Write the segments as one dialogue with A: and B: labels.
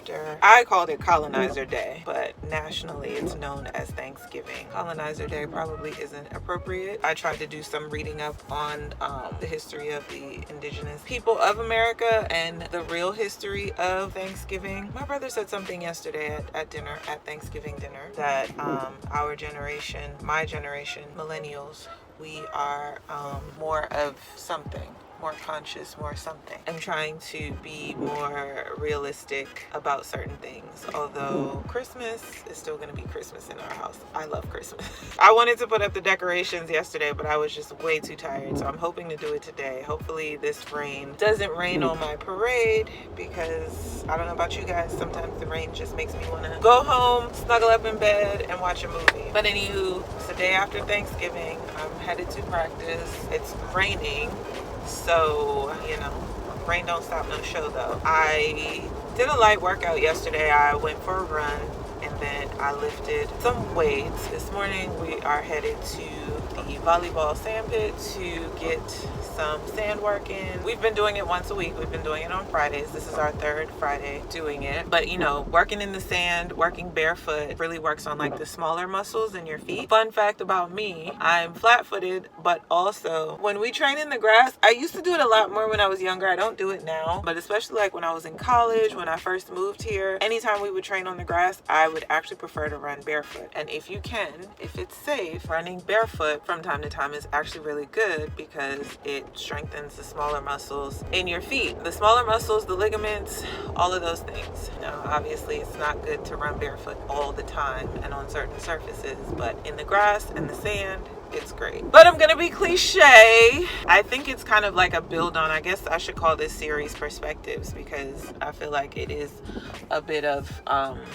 A: after, I called it Colonizer Day, but nationally it's known as Thanksgiving. Colonizer Day probably isn't appropriate. I tried to do some reading up on the history of the indigenous people of America and the real history of Thanksgiving. My brother said something yesterday at dinner, at Thanksgiving dinner, that our generation, my generation, millennials, we are more of something, more conscious, more something. I'm trying to be more realistic about certain things, although Christmas is still going to be Christmas in our house. I love Christmas. I wanted to put up the decorations yesterday, but I was just way too tired, so I'm hoping to do it today. Hopefully this rain doesn't rain on my parade, because I don't know about you guys, sometimes the rain just makes me want to go home, snuggle up in bed, and watch a movie. But anywho, it's the day after Thanksgiving. I'm headed to practice. It's raining, so, you know, rain don't stop no show though. I did a light workout yesterday. I went for a run and then I lifted some weights. This morning we are headed to the volleyball sand pit to get some sand work in. We've been doing it once a week. We've been doing it on Fridays. This is our third Friday doing it. But you know, working in the sand, working barefoot really works on like the smaller muscles in your feet. Fun fact about me, I'm flat-footed, but also when we train in the grass, I used to do it a lot more when I was younger. I don't do it now, but especially like when I was in college, when I first moved here, anytime we would train on the grass, I would actually prefer to run barefoot. And if you can, if it's safe, running barefoot from time to time is actually really good because it strengthens the smaller muscles in your feet. The smaller muscles, the ligaments, all of those things. Now, obviously, it's not good to run barefoot all the time and on certain surfaces, but in the grass and the sand, it's great. But I'm gonna be cliche. I think it's kind of like a build on, I guess I should call this series Perspectives, because I feel like it is a bit of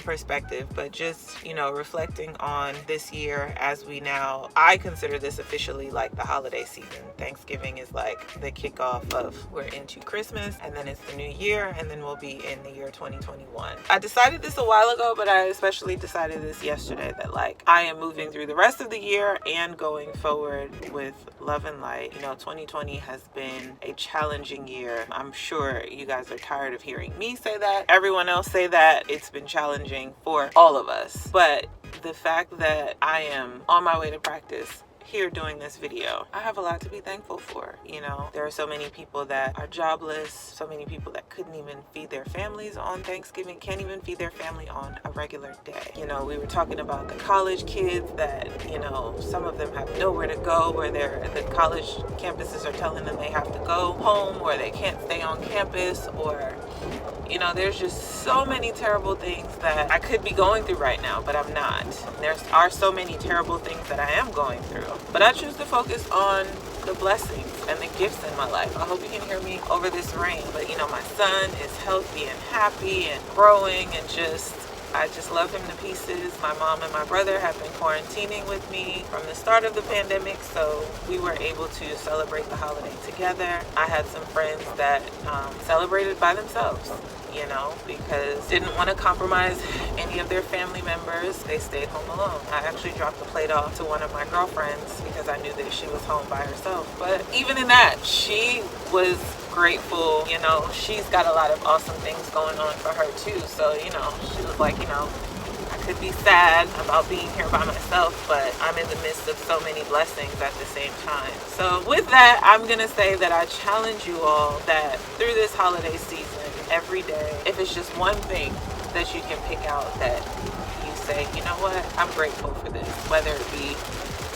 A: perspective, but just, you know, reflecting on this year as we now, I consider this officially like the holiday season. Thanksgiving is like the kickoff of, we're into Christmas, and then it's the new year, and then we'll be in the year 2021. I decided this a while ago, but I especially decided this yesterday, that like I am moving through the rest of the year and going forward with love and light. You know, 2020 has been a challenging year. I'm sure you guys are tired of hearing me say that, everyone else say that. It's been challenging for all of us. But the fact that I am on my way to practice here doing this video, I have a lot to be thankful for. You know, there are so many people that are jobless, so many people that couldn't even feed their families on Thanksgiving, can't even feed their family on a regular day. You know, we were talking about the college kids that, you know, some of them have nowhere to go, where the college campuses are telling them they have to go home, or they can't stay on campus, or, you know, there's just so many terrible things that I could be going through right now, but I'm not. There are so many terrible things that I am going through, but I choose to focus on the blessings and the gifts in my life. I hope you can hear me over this rain, but you know, my son is healthy and happy and growing, and I just love him to pieces. My mom and my brother have been quarantining with me from the start of the pandemic, so we were able to celebrate the holiday together. I had some friends that celebrated by themselves, you know, because didn't want to compromise any of their family members. They stayed home alone. I actually dropped the plate off to one of my girlfriends because I knew that she was home by herself. But even in that, she was grateful. You know, she's got a lot of awesome things going on for her too. So, you know, she was like, you know, I could be sad about being here by myself, but I'm in the midst of so many blessings at the same time. So with that, I'm gonna say that I challenge you all that through this holiday season, every day, if it's just one thing that you can pick out that you say, you know what, I'm grateful for this, whether it be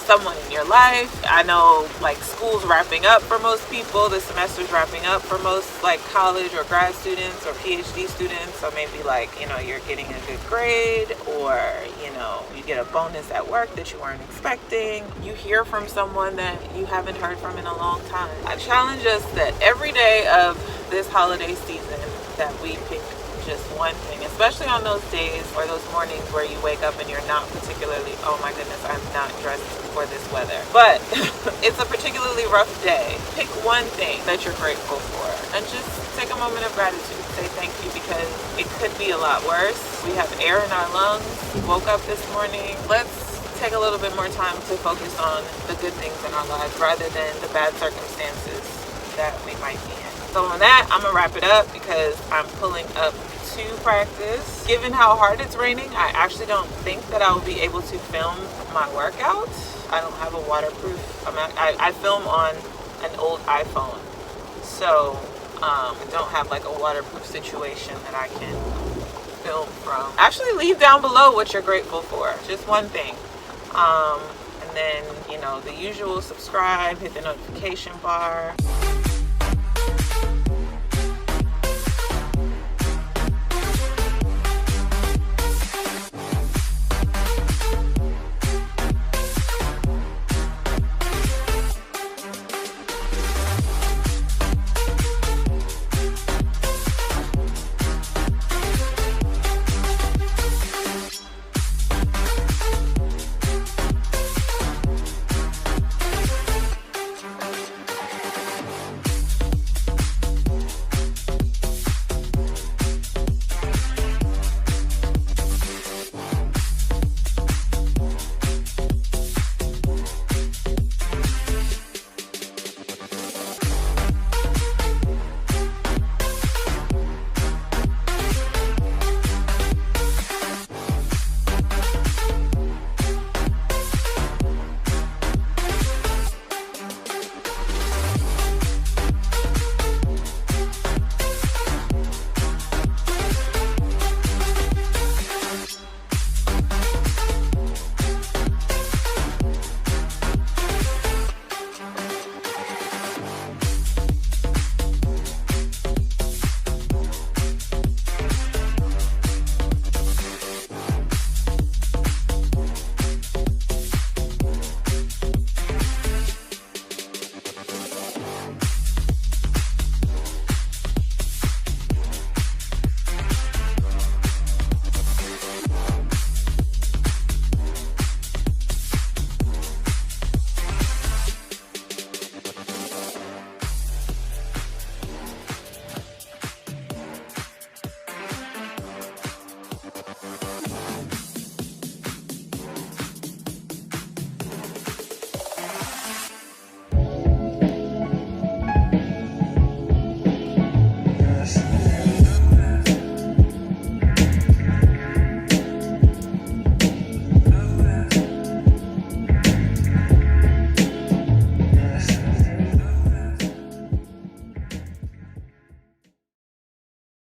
A: someone in your life. I know like school's wrapping up for most people, the semester's wrapping up for most like college or grad students or PhD students, or maybe like, you know, you're getting a good grade, or you know, you get a bonus at work that you weren't expecting, you hear from someone that you haven't heard from in a long time. I challenge us that every day of this holiday season that we pick just one thing, especially on those days or those mornings where you wake up and you're not particularly, oh my goodness, I'm not dressed for this weather, but it's a particularly rough day. Pick one thing that you're grateful for and just take a moment of gratitude. Say thank you, because it could be a lot worse. We have air in our lungs. We woke up this morning. Let's take a little bit more time to focus on the good things in our lives rather than the bad circumstances that we might be in. So on that, I'm gonna wrap it up because I'm pulling up to practice. Given how hard it's raining, I actually don't think that I will be able to film my workout. I don't have a waterproof, I film on an old iPhone, so I don't have like a waterproof situation that I can film from. Actually, leave down below what you're grateful for, just one thing. And then, you know, the usual: subscribe, hit the notification bar.